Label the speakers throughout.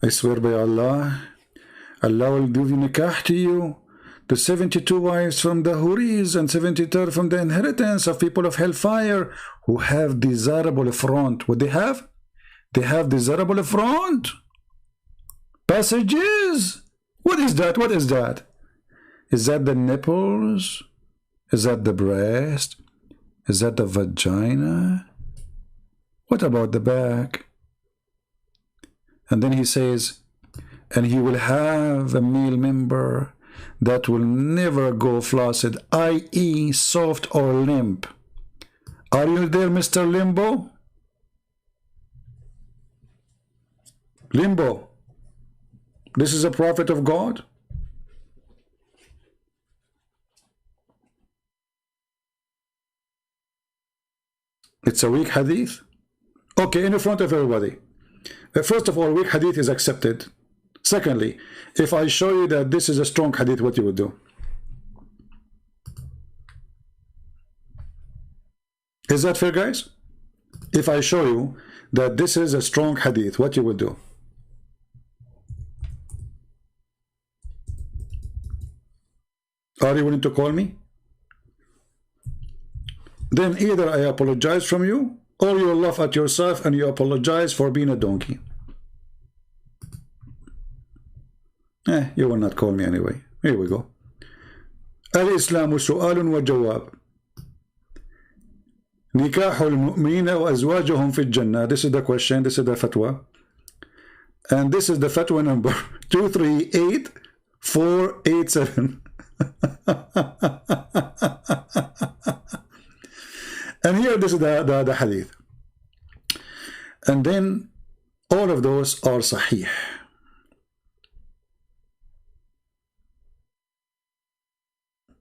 Speaker 1: I swear by Allah, Allah will give you nikah to you, the 72 wives from the houris and 73 from the inheritance of people of hellfire who have desirable front. What they have? They have desirable front. Passages. What is that? What is that? Is that the nipples? Is that the breast? Is that the vagina? What about the back? And then he says, and he will have a male member that will never go flaccid, i.e. soft or limp. Are you there, Mr. Limbo? Limbo. This is a prophet of God. It's a weak hadith. Okay, in front of everybody. First of all, weak hadith is accepted. Secondly, if I show you that this is a strong hadith, what you would do? Is that fair, guys? If I show you that this is a strong hadith, what you would do? Are you willing to call me? Then either I apologize from you, or you laugh at yourself and you apologize for being a donkey. You will not call me anyway. Here we go. الإسلام سؤال وجواب. نكاح المؤمنين وأزواجهم في الجنة. This is the question. This is the fatwa. And this is the fatwa number 238487. And here this is the hadith. And then all of those are sahih.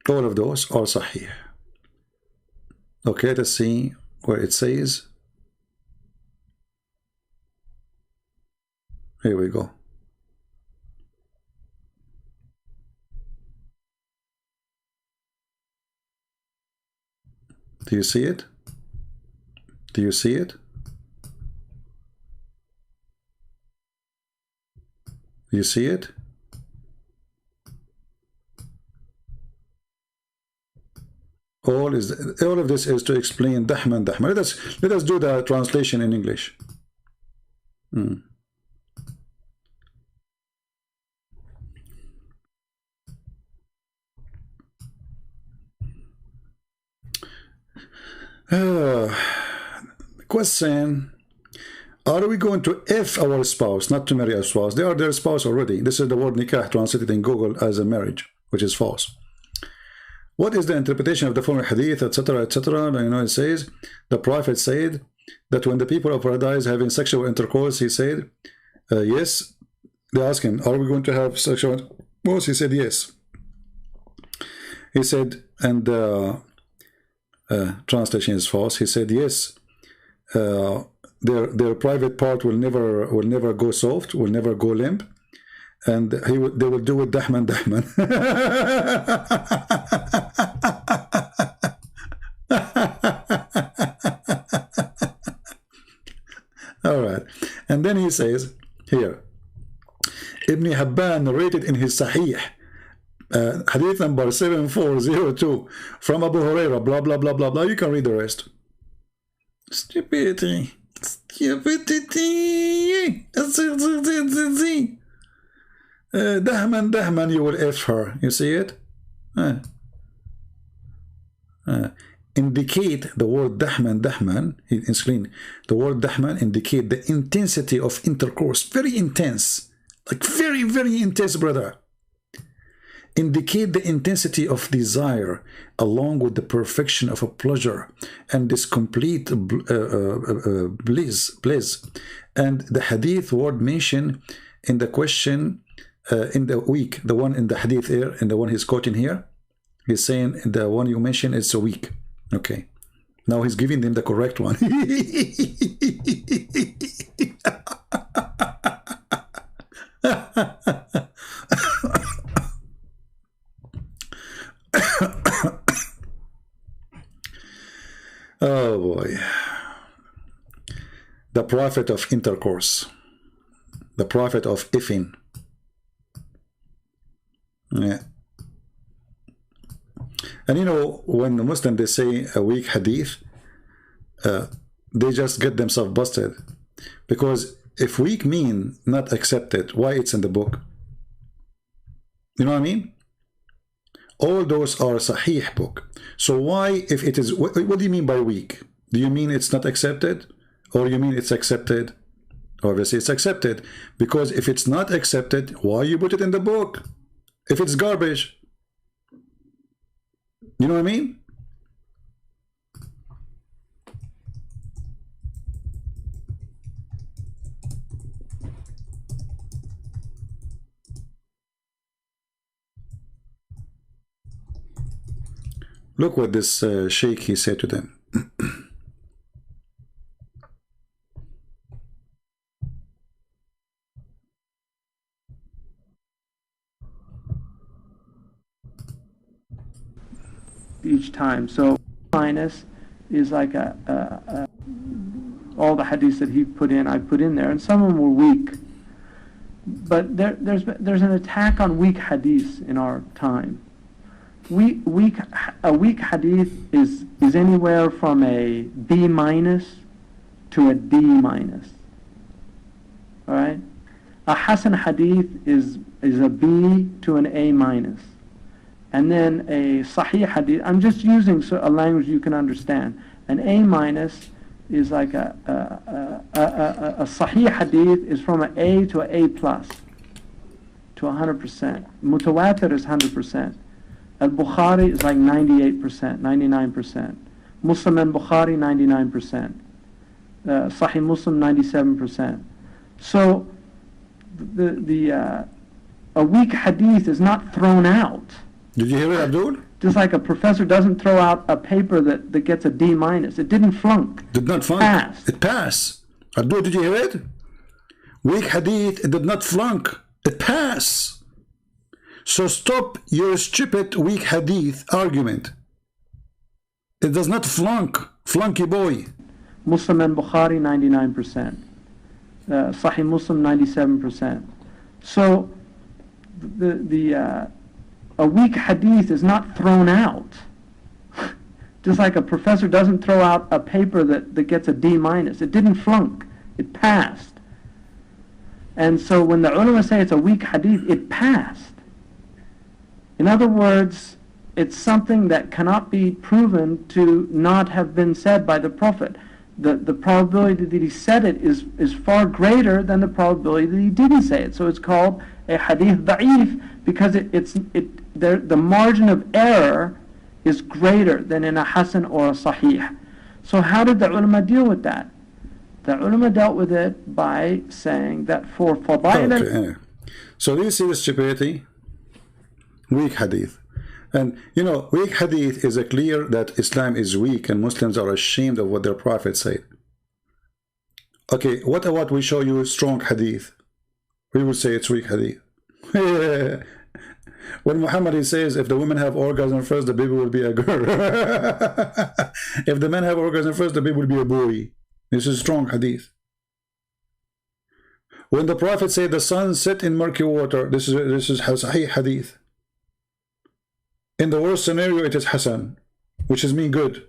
Speaker 1: All of those are sahih. Okay, let's see where it says. Here we go. Do you see it? Do you see it? Do you see it? All of this is to explain dahman. Let us do the translation in English. Question: are we going to F our spouse, not to marry our spouse? They are their spouse already. This is the word nikah translated in Google as a marriage, which is false. What is the interpretation of the former hadith, etc., etc.? You know, it says the Prophet said that when the people of paradise having sexual intercourse, he said, yes. They asked him, are we going to have sexual intercourse? He said, yes. He said, and translation is false. He said, yes. Their private part will never go soft, will never go limp, and they will do it dahman. All right, and then he says here, Ibn Habban narrated in his Sahih, hadith number 7402 from Abu Hurairah, blah blah blah blah blah. You can read the rest. Stupidity. Dahman, you will F her. You see it? Indicate the word dahman in screen. The word dahman indicate the intensity of intercourse. Very intense. Like very, very intense, brother. Indicate the intensity of desire along with the perfection of a pleasure and this complete bliss. And the hadith word mentioned in the question in the week, the one in the hadith here and the one he's quoting here, he's saying the one you mentioned is a week. Okay, now he's giving them the correct one. Oh boy, the prophet of intercourse. the prophet of Ifin. Yeah. And you know, when the Muslim they say a weak hadith, they just get themselves busted. Because if weak mean not accepted, why it's in the book? You know what I mean? All those are Sahih book. So why, if it is, what do you mean by weak? Do you mean it's not accepted? Or you mean it's accepted? Obviously it's accepted. Because if it's not accepted, why you put it in the book? If it's garbage. You know what I mean? Look what this sheikh he said to them.
Speaker 2: Each time. So minus is like all the hadiths that he put in, I put in there, and some of them were weak. But there's an attack on weak hadiths in our time. A weak hadith is anywhere from a B minus to a D minus. All right. A Hasan hadith is a B to an A minus. And then a Sahih hadith, I'm just using a language you can understand. An A minus is like a Sahih hadith is from an A to an A plus to 100%. Mutawatir is 100%. Al-Bukhari is like 98%, 99%. Muslim and Bukhari 99%. Sahih Muslim 97%. So a weak hadith is not thrown out.
Speaker 1: Did you hear it, Abdul?
Speaker 2: Just like a professor doesn't throw out a paper that gets a D minus. It didn't flunk.
Speaker 1: Did not flunk.
Speaker 2: Passed.
Speaker 1: It passed. Abdul, did you hear it? Weak hadith, it did not flunk. It passed. So stop your stupid weak hadith argument. It does not flunk. Flunky boy.
Speaker 2: Muslim and Bukhari 99%. Sahih Muslim 97%. So a weak hadith is not thrown out. Just like a professor doesn't throw out a paper that gets a D minus. It didn't flunk. It passed. And so when the ulama say it's a weak hadith, it passed. In other words, it's something that cannot be proven to not have been said by the Prophet. The probability that he said it is far greater than the probability that he didn't say it. So it's called a hadith da'if because the margin of error is greater than in a hasan or a sahih. So how did the ulama deal with that? The ulama dealt with it by saying that for fadail...
Speaker 1: Okay. So do you see the stupidity? Weak hadith. And you know, weak hadith is a clear that Islam is weak and Muslims are ashamed of what their prophet said. Okay, what about we show you strong hadith? We will say it's weak hadith. When Muhammad he says if the women have orgasm first, the baby will be a girl. If the men have orgasm first, the baby will be a boy. This is strong hadith. When the Prophet said the sun set in murky water, this is Sahih hadith. In the worst scenario, it is Hasan, which is mean good.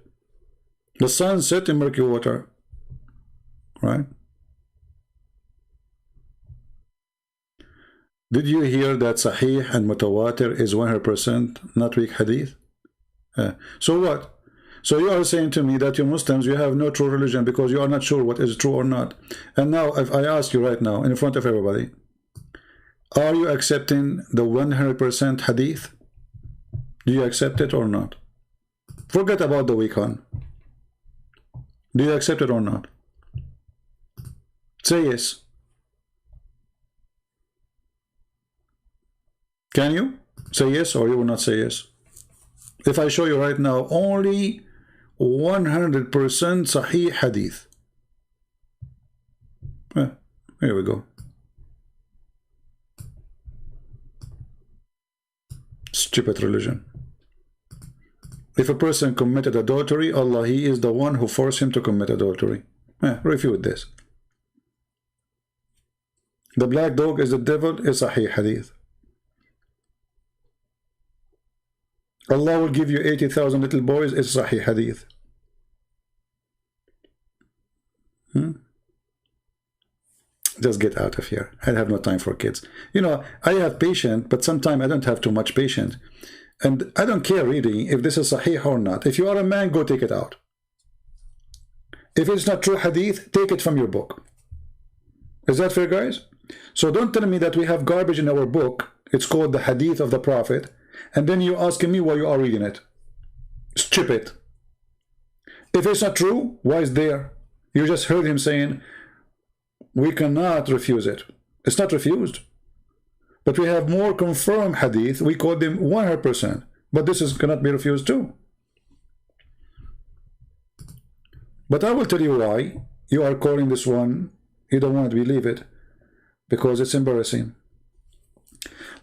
Speaker 1: The sun set in murky water. Right? Did you hear that Sahih and Mutawatir is 100% not weak hadith? So what? So you are saying to me that you Muslims, you have no true religion because you are not sure what is true or not. And now, if I ask you right now, in front of everybody, are you accepting the 100% hadith? Do you accept it or not? Forget about the weak one. Do you accept it or not? Say yes. Can you say yes or you will not say yes? If I show you right now only 100% Sahih hadith. Here we go. Stupid religion. If a person committed adultery, Allah, He is the one who forced him to commit adultery. Refute this. The black dog is the devil is Sahih hadith. Allah will give you 80,000 little boys is Sahih hadith. Just get out of here. I have no time for kids. You know, I have patience, but sometimes I don't have too much patience. And I don't care really if this is Sahih or not. If you are a man, go take it out. If it's not true hadith, take it from your book. Is that fair, guys? So don't tell me that we have garbage in our book. It's called the hadith of the Prophet. And then you asking me why you are reading it. Strip it. If it's not true, why is there? You just heard him saying, we cannot refuse it. It's not refused. But we have more confirmed hadith. We call them 100%. But this cannot be refused too. But I will tell you why you are calling this one, you don't want to believe it, because it's embarrassing.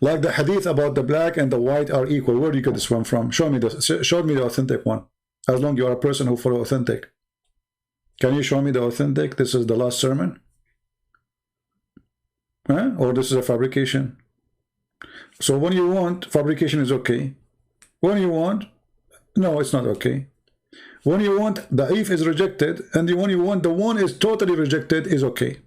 Speaker 1: Like the hadith about the black and the white are equal. Where do you get this one from? Show me the authentic one. As long as you are a person who follow authentic. Can you show me the authentic? This is the last sermon? Huh? Or this is a fabrication? So when you want, fabrication is okay. When you want, no, it's not okay. When you want, da'if is rejected, and when you want, the one is totally rejected is okay.